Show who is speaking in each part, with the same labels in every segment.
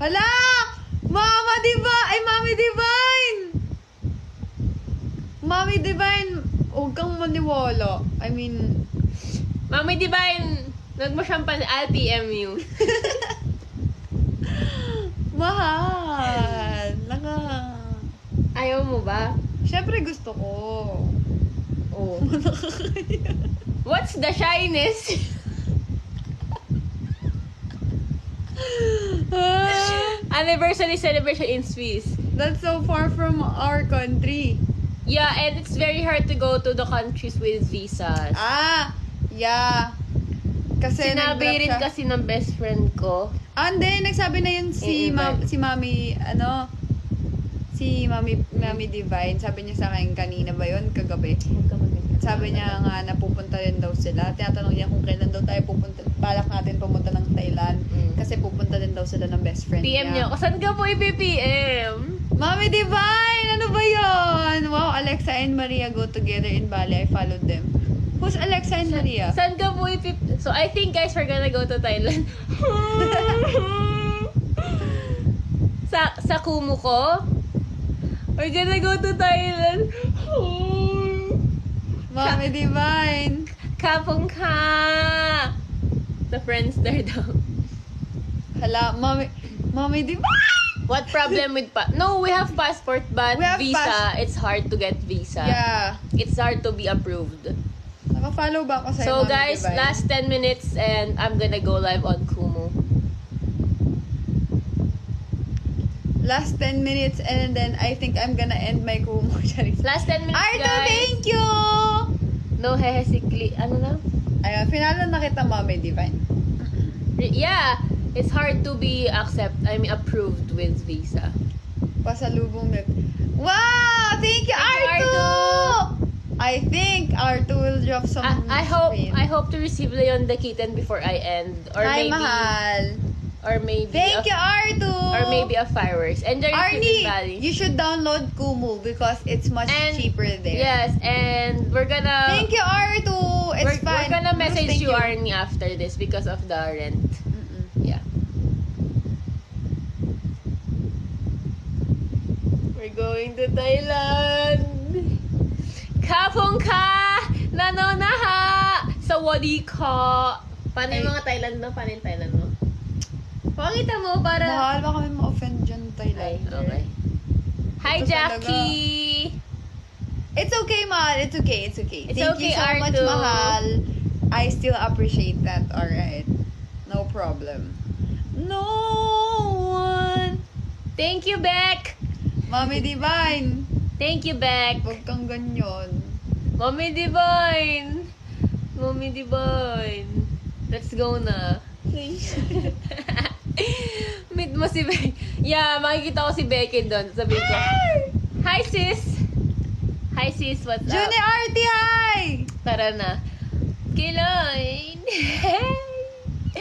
Speaker 1: Hala! Mama Divine! Ay, Mami Divine! Mami Divine, huwag kang maniwala. I mean...
Speaker 2: Mami Divine, huwag mo siyang I'll PM you.
Speaker 1: Mahal! Laka.
Speaker 2: Ayaw mo ba?
Speaker 1: Siyempre gusto ko.
Speaker 2: Oh. What's the shyness? Anniversary celebration in Swiss.
Speaker 1: That's so far from our country.
Speaker 2: Yeah, and it's very hard to go to the countries with visas.
Speaker 1: Ah! Yeah. Kasi
Speaker 2: Sinabi
Speaker 1: nag-drop
Speaker 2: rin
Speaker 1: siya.
Speaker 2: kasi ng best friend ko.
Speaker 1: Hindi, nagsabi na yun si Mami, si Mami Divine. Sabi niya sa akin kanina ba yun? Kagabi. Sabi niya nga na pupunta rin daw sila. Tinatanong niya kung kailan daw tayo pupunta. Balak natin pumunta ng Thailand. Kasi pupunta din daw sila ng best friend
Speaker 2: PM niyo.
Speaker 1: niya.
Speaker 2: Saan ka po i-PM?
Speaker 1: Mami Divine! Ano ba yun? Wow, Alexa and Maria go together in Bali. I followed them. Who's Alexa and Maria?
Speaker 2: Saan ka po i-PM? So, I think guys, we're gonna go to Thailand. sa Kumu ko? We're gonna go to Thailand.
Speaker 1: Mami Divine!
Speaker 2: Kapong ka! The friends there daw.
Speaker 1: Hala, Mami Divine!
Speaker 2: What problem with No, we have passport, but
Speaker 1: We have
Speaker 2: visa, it's hard to get visa.
Speaker 1: Yeah.
Speaker 2: It's hard to be approved.
Speaker 1: Naka-follow ba ako sa'yo,
Speaker 2: So
Speaker 1: Mami
Speaker 2: guys,
Speaker 1: Divine?
Speaker 2: last 10 minutes and I'm gonna go live on Kumu.
Speaker 1: Last 10 minutes and then I think I'm gonna end my Kumu.
Speaker 2: Last 10 minutes,
Speaker 1: Arto,
Speaker 2: guys.
Speaker 1: thank you!
Speaker 2: No hehesikli. Ano na?
Speaker 1: Ayun, finalo na kita, Mami Divine.
Speaker 2: Yeah, it's hard to be approved with visa.
Speaker 1: Pasalubong na. Wow! Thank you,
Speaker 2: Thank you,
Speaker 1: Arto!
Speaker 2: Arto!
Speaker 1: I think Arto will drop some
Speaker 2: I hope to receive Leon the Kitten before I end. Or
Speaker 1: Hi,
Speaker 2: maybe
Speaker 1: mahal.
Speaker 2: Or maybe
Speaker 1: Thank you, Arto!
Speaker 2: Or maybe a fireworks. Enjoy your trip in
Speaker 1: Arnie,
Speaker 2: Bali.
Speaker 1: you should download Kumu because it's much cheaper there.
Speaker 2: Yes, and we're gonna
Speaker 1: Thank you, Arto! It's
Speaker 2: we're
Speaker 1: fine.
Speaker 2: gonna message
Speaker 1: Thank
Speaker 2: you, Arnie, after this because of the rent. Yeah. We're going to Thailand. Kapong ka! Nanonaha! Sawadi ka! Paano yung mga Thailand no? Paano yung Thailand no? Pakita mo para...
Speaker 1: Mahal ba kami ma-offend dyan, Thailand?
Speaker 2: Okay. Hi,
Speaker 1: Ito
Speaker 2: Jackie!
Speaker 1: It's okay, mahal. It's okay. It's okay.
Speaker 2: It's
Speaker 1: Thank
Speaker 2: okay,
Speaker 1: you so much,
Speaker 2: Arto.
Speaker 1: mahal. I still appreciate that. Alright. No problem. No one.
Speaker 2: Thank you, Beck!
Speaker 1: Mami Divine.
Speaker 2: Thank you, Beck!
Speaker 1: Huwag kang ganyan.
Speaker 2: Mommy Divine! Mommy Divine! Let's go na. Meet mo si Becky. Yeah, makikita ko si Becky doon. Sabihin ko, hi sis! Hi sis, what's up?
Speaker 1: Juni Artie, hi!
Speaker 2: Tara na. Kailan?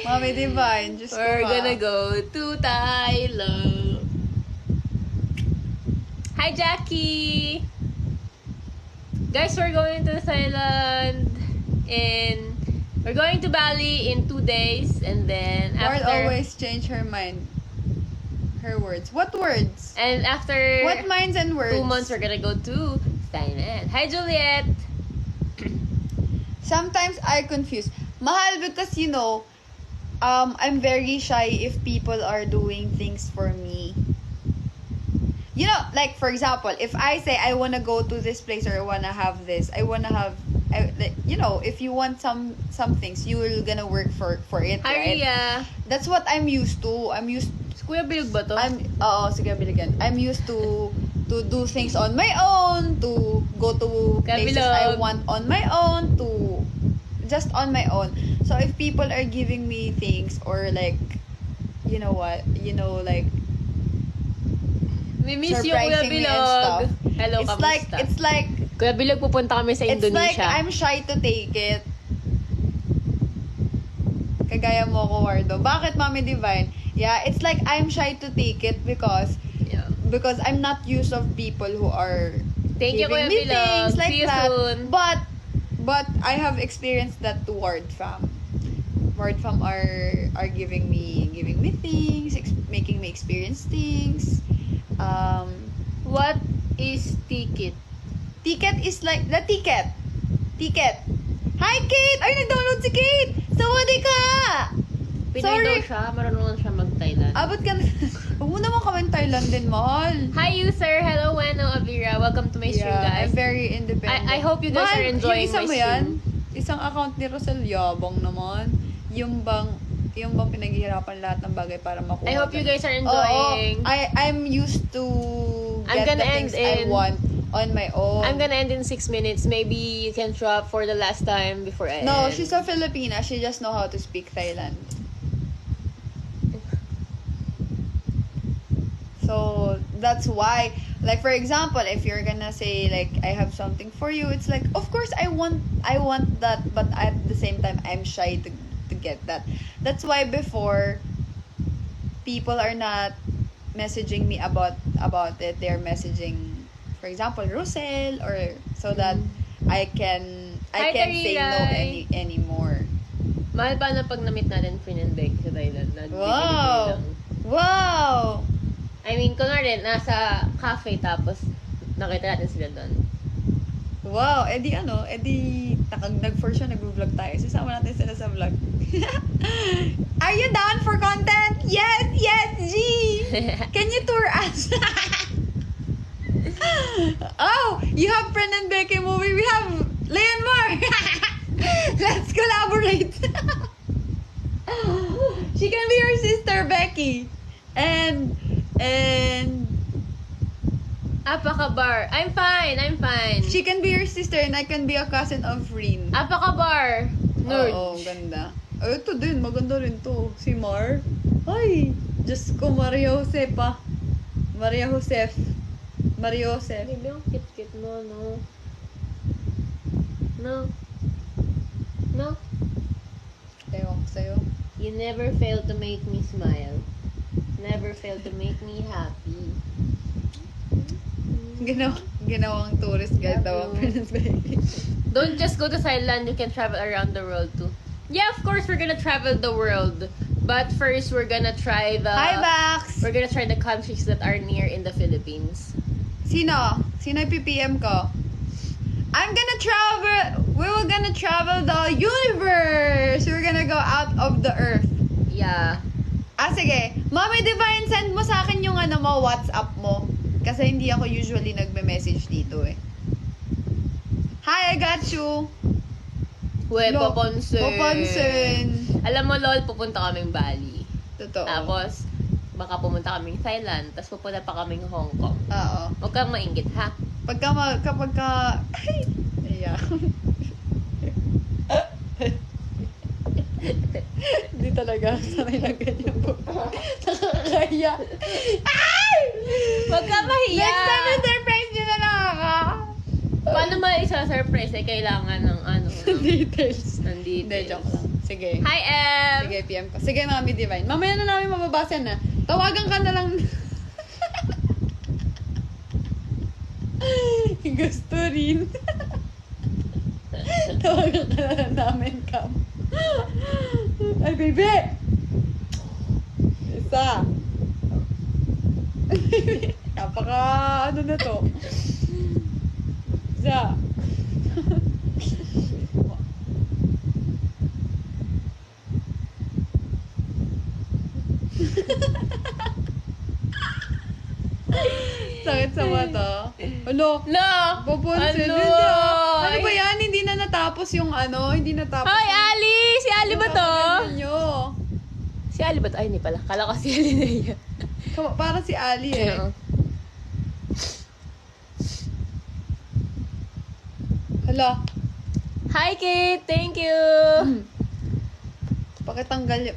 Speaker 1: Mami Divine, just
Speaker 2: We're gonna go to Thailand. Hi, Jackie! Guys, we're going to Thailand and we're going to Bali in 2 days and then
Speaker 1: Word
Speaker 2: after...
Speaker 1: always change her mind. Her words. What words?
Speaker 2: And after
Speaker 1: What minds and words?
Speaker 2: 2 months, we're gonna go to Thailand. Hi, Juliet!
Speaker 1: Sometimes I confuse. Mahal, because I'm very shy if people are doing things for me. You know, like for example, if I say I wanna go to this place or I wanna have this, if you want some things, you're gonna work for it,
Speaker 2: Hi,
Speaker 1: right?
Speaker 2: Ria!
Speaker 1: That's what I'm used to.
Speaker 2: Kuya Bilog ba to?
Speaker 1: Sige, biligan. I'm used to do things on my own, to go to places I
Speaker 2: Kabilog.
Speaker 1: want on my own, to just on my own. So if people are giving me things or like, you know what, like
Speaker 2: We miss you, Kuya
Speaker 1: surprising me and
Speaker 2: Bilog.
Speaker 1: stuff.
Speaker 2: Hello, kamusta?
Speaker 1: It's like
Speaker 2: Kuya Bilog, pupunta kami sa
Speaker 1: it's like
Speaker 2: Indonesia.
Speaker 1: I'm shy to take it. Kagaya mo ko, Wardo. Bakit, Mami Divine? Yeah, it's like I'm shy to take it because I'm not used of people who are
Speaker 2: Thank you,
Speaker 1: giving
Speaker 2: Kuya
Speaker 1: me
Speaker 2: Bilog.
Speaker 1: things like
Speaker 2: See you
Speaker 1: that.
Speaker 2: soon.
Speaker 1: But I have experienced that to Ward Fam are giving me things, making me experience things.
Speaker 2: What is ticket?
Speaker 1: Ticket is like, the ticket. Ticket. Hi, Kate! Ay, nag-download si Kate! Sawadee ka!
Speaker 2: Pinoy
Speaker 1: Sorry.
Speaker 2: daw siya, marunong siya mag-Thailand.
Speaker 1: Abot ka na. Huwag mo naman kami Thailand din, mahal.
Speaker 2: Hi user, hello Weno Avira, welcome to my stream
Speaker 1: Yeah,
Speaker 2: guys.
Speaker 1: I'm very independent.
Speaker 2: I hope you guys
Speaker 1: Mahal,
Speaker 2: are enjoying
Speaker 1: yung isa
Speaker 2: my
Speaker 1: mo
Speaker 2: stream.
Speaker 1: yan, isang account ni Rosel, yabang naman. Yung bang pinaghihirapan lahat ng bagay para makuha.
Speaker 2: I hope you guys are
Speaker 1: Oo,
Speaker 2: enjoying.
Speaker 1: I'm used to
Speaker 2: I'm
Speaker 1: get the
Speaker 2: gonna
Speaker 1: things
Speaker 2: end
Speaker 1: I
Speaker 2: in-
Speaker 1: want on my own.
Speaker 2: I'm gonna end in 6 minutes. Maybe you can drop for the last time before I
Speaker 1: No,
Speaker 2: end.
Speaker 1: she's a Filipina. She just know how to speak Thailand. So, that's why, like, for example, if you're gonna say, like, I have something for you, it's like, of course, I want that, but at the same time, I'm shy to get that. That's why before, people are not messaging me about it. They're messaging, for example, Rosel, or so that I can
Speaker 2: Hi,
Speaker 1: say no
Speaker 2: Tarilay.
Speaker 1: anymore.
Speaker 2: Mahal pa na pag na-meet natin Frin and Beck sa Thailand.
Speaker 1: Wow! Wow!
Speaker 2: I mean, kunwari, nasa cafe tapos nakita natin sila doon.
Speaker 1: Wow, edi nag-for sure nag-vlog tayo. Sasama natin sila sa vlog. Are you down for content? Yes, G! Can you tour us? Oh, you have Friend and Becky movie. We have Leon Moore. Let's collaborate. She can be your sister, Becky. And
Speaker 2: Apakabar. I'm fine.
Speaker 1: she can be your sister and I can be a cousin of Rin.
Speaker 2: Apakabar. Nerd.
Speaker 1: Oo, ganda. Ay, ito din, maganda rin to. Si Mar. Ay, Diyos ko, Maria Josefa. Maria Josef. Maria Josef.
Speaker 2: Baby, ang cute-cute mo, no? No?
Speaker 1: Ewan ko sa'yo.
Speaker 2: You never fail to make me smile. Never fail to make me happy.
Speaker 1: Ginawang tourist guide daw ang Princess Baby.
Speaker 2: Don't just go to Thailand, you can travel around the world too. Yeah, of course we're gonna travel the world. But first we're gonna try
Speaker 1: Hi, Bax!
Speaker 2: We're gonna try the countries that are near in the Philippines.
Speaker 1: Sino? Sino yung PPM ko? We were gonna travel the universe! We're gonna go out of the earth.
Speaker 2: Yeah.
Speaker 1: Sige. Mami Divine, send mo sa akin yung WhatsApp mo. Kasi hindi ako usually nagme-message dito eh. Hi, I got you. Lo, papansin.
Speaker 2: Alam mo, lol, pupunta kaming Bali.
Speaker 1: Totoo.
Speaker 2: Tapos, baka pumunta kaming Thailand. Tapos pupunta pa kaming Hong Kong.
Speaker 1: Oo.
Speaker 2: Huwag kang mainggit, ha?
Speaker 1: Kapag ka... Ay! Naiyak. Hindi talaga sanay na ganyan po. Nakakaya. Ay!
Speaker 2: Huwag ka mahiya!
Speaker 1: Next time, surprise nyo na lang ako.
Speaker 2: Paano ma-surprise? Kailangan ng
Speaker 1: Details.
Speaker 2: ng
Speaker 1: Hindi,
Speaker 2: details.
Speaker 1: joke lang. Sige.
Speaker 2: Hi, Em!
Speaker 1: Sige, PM ko. Sige, Mami Divine. Mamaya na namin mababasa na. Tawagan ka na lang. Gusto rin. Tawagan ka na lang namin, Kam. Ay, baby! Isa. Napaka, ano na to? Isa. Sakit sa mata. Alo,
Speaker 2: No!
Speaker 1: papansin.
Speaker 2: Ano?
Speaker 1: Hindi, ah. Ano ba yan? Hindi na natapos yung hindi natapos.
Speaker 2: Hoy, Ali! Si Ali ba to?
Speaker 1: Nyo.
Speaker 2: Si Ali ba to? Ay, hindi pala. Kala ko si Ali na yan.
Speaker 1: Para si Ali eh.
Speaker 2: Oo.
Speaker 1: Hala.
Speaker 2: Hi, Kate! Thank you!
Speaker 1: Pakitanggal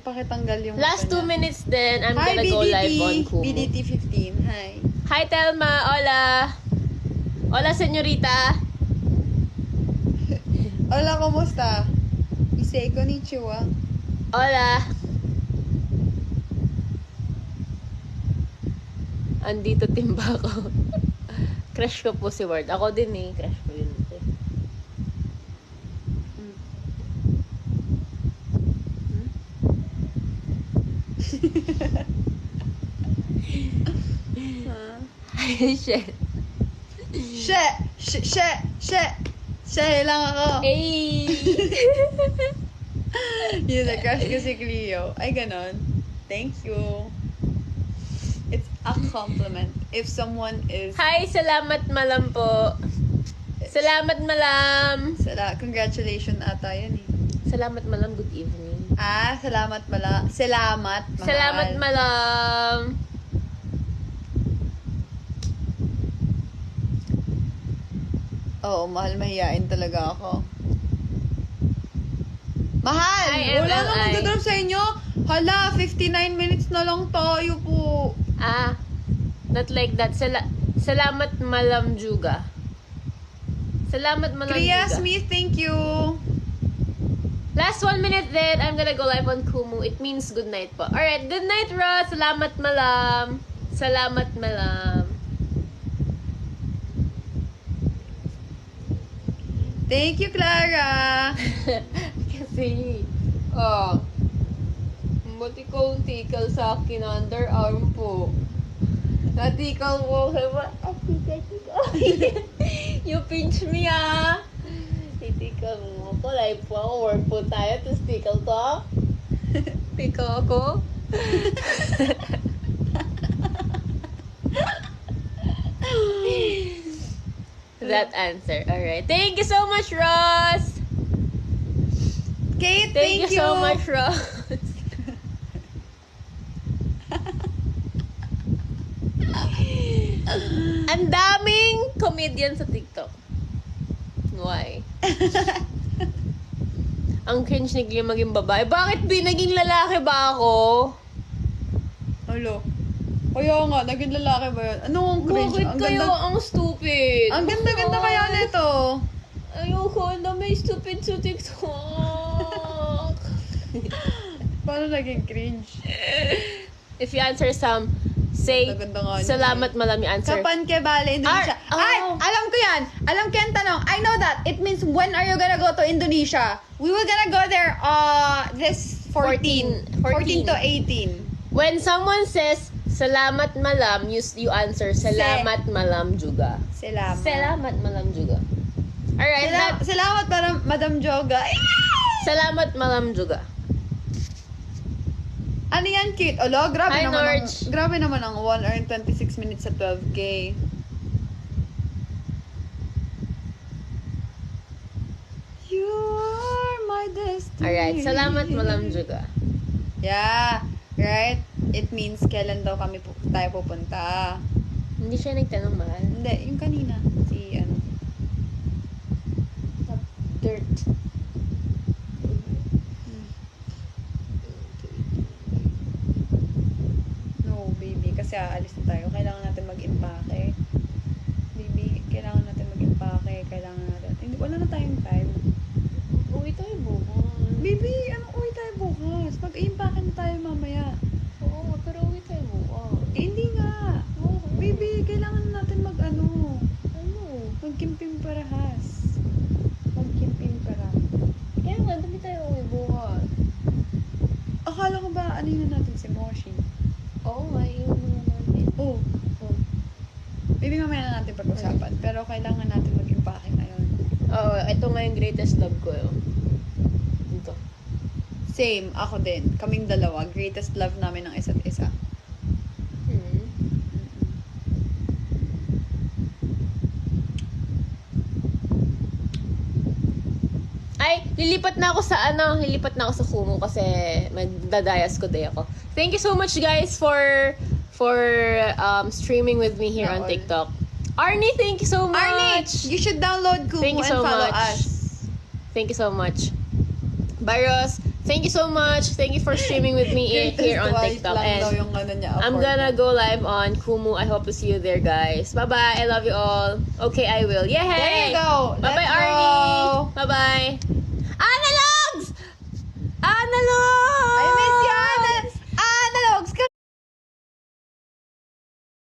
Speaker 1: yung
Speaker 2: Last 2
Speaker 1: mata niya.
Speaker 2: minutes then I'm
Speaker 1: Hi,
Speaker 2: gonna go live on Kumu.
Speaker 1: BDT 15. Hi.
Speaker 2: Hi, Telma! Hola! Hola, senyorita!
Speaker 1: Hola, kumusta? Isei konnichiwa.
Speaker 2: Hola! Andito timba ko. Crush ko po si Ward. Ako din eh. Crush ko yun. Shit.
Speaker 1: She lang ako.
Speaker 2: Hey!
Speaker 1: Yun, na-crush ko si Cleo. Ay, ganon. Thank you. It's a compliment. If someone is...
Speaker 2: Hi, salamat malam po. Salamat malam.
Speaker 1: Congratulations ata yun eh.
Speaker 2: Salamat malam, good evening.
Speaker 1: Salamat pala. Salamat, mahal.
Speaker 2: Salamat malam.
Speaker 1: Oo, mahal, mahiyain talaga ako. Mahal!
Speaker 2: Hi,
Speaker 1: Wala
Speaker 2: MLI.
Speaker 1: na magdadrop sa inyo. Hala, 59 minutes na lang tayo po.
Speaker 2: Not like that. Salamat malam juga. Salamat malam
Speaker 1: Kriya
Speaker 2: juga.
Speaker 1: Smith, thank you.
Speaker 2: Last 1 minute then, I'm gonna go live on Kumu. It means good night po. Alright, good night, Ross. Salamat malam. Salamat malam.
Speaker 1: Thank you, Clara.
Speaker 2: Kasi, ba't ikaw tikal sa akin underarm po? Natikal mo, diba? You pinch me, Titikal mo ako. Live po ako. Work po tayo. Tapos tikal ko. Tikal ako. That answer. Alright. Thank you so much, Ross.
Speaker 1: Kate,
Speaker 2: Thank you so much, Ross. Ang daming comedian sa TikTok. Why? Ang cringe ni Glia maging babae. Bakit naging lalaki ba ako?
Speaker 1: Hello. Kaya nga, naging lalaki ba yun? Anong cringe?
Speaker 2: Bakit kayo ang stupid?
Speaker 1: Ang ganda-ganda kaya nito.
Speaker 2: Ayoko na may stupid sa TikTok.
Speaker 1: Paano naging cringe?
Speaker 2: If you answer some, say,
Speaker 1: Ganda nga niya.
Speaker 2: salamat malami answer.
Speaker 1: Kapan ke bale, Indonesia? Ay, alam ko yan. Alam ko yung tanong. I know that. It means when are you gonna go to Indonesia? We were gonna go there this 14 to 18.
Speaker 2: When someone says, salamat malam, you answer, salamat malam juga.
Speaker 1: Salamat.
Speaker 2: Salamat malam juga. Alright,
Speaker 1: Salamat para Madam Joga.
Speaker 2: salamat malam juga.
Speaker 1: Ano yan, Kate? Alo, grabe
Speaker 2: Hi,
Speaker 1: naman
Speaker 2: Norge.
Speaker 1: grabe naman ang 1 hour and 26 minutes sa 12K. You are my destiny.
Speaker 2: Alright, salamat malam juga.
Speaker 1: Yeah, right? It means kailan daw tayo pupunta.
Speaker 2: Hindi siya nagtanong, mahal.
Speaker 1: Hindi, yung kanina. Si ano.
Speaker 2: Dirt.
Speaker 1: No, baby. Kasi aalis na tayo. Kailangan natin mag-impake. Baby, kailangan natin mag-impake. Kailangan natin. Hindi, wala na tayong time.
Speaker 2: Uwi tayo bukas.
Speaker 1: Baby, anong uwi tayo bukas? Mag-impake na tayo mamaya.
Speaker 2: Oo, pero uwi tayo bukas.
Speaker 1: Hindi nga.
Speaker 2: Oo.
Speaker 1: Baby, kailangan natin
Speaker 2: Ano?
Speaker 1: magkimping parahas. Magkimping para.
Speaker 2: Kaya nga, dami tayo uwi bukas.
Speaker 1: Akala ko ba, ano na natin si Moshi?
Speaker 2: Oo, maiiwan mo natin.
Speaker 1: Oh. Baby, mamaya na natin pag-usapan. Pero kailangan natin mag-impake ngayon.
Speaker 2: Oo, ito nga yung greatest love ko yun. Ito.
Speaker 1: Same, ako din. Kaming dalawa. Greatest love namin ng isa't isa.
Speaker 2: Ay, lilipat na ako sa Kumu kasi magdadayas ko day ako. Thank you so much guys for streaming with me here on
Speaker 1: All.
Speaker 2: TikTok. Arnie, thank you so much.
Speaker 1: Arnie, you should download Kumu
Speaker 2: Thank you
Speaker 1: and
Speaker 2: so
Speaker 1: follow
Speaker 2: much.
Speaker 1: us.
Speaker 2: Thank you so much. Baros, thank you so much. Thank you for streaming with me here on TikTok.
Speaker 1: Lang daw
Speaker 2: And
Speaker 1: yung ano niya,
Speaker 2: I'm
Speaker 1: afford
Speaker 2: gonna
Speaker 1: niya.
Speaker 2: go live on Kumu. I hope to see you there, guys. Bye-bye. I love you all. Okay, I will. Yay!
Speaker 1: There you go.
Speaker 2: Bye-bye,
Speaker 1: Let's
Speaker 2: Arnie.
Speaker 1: go.
Speaker 2: Bye-bye. Analogs! Analogs!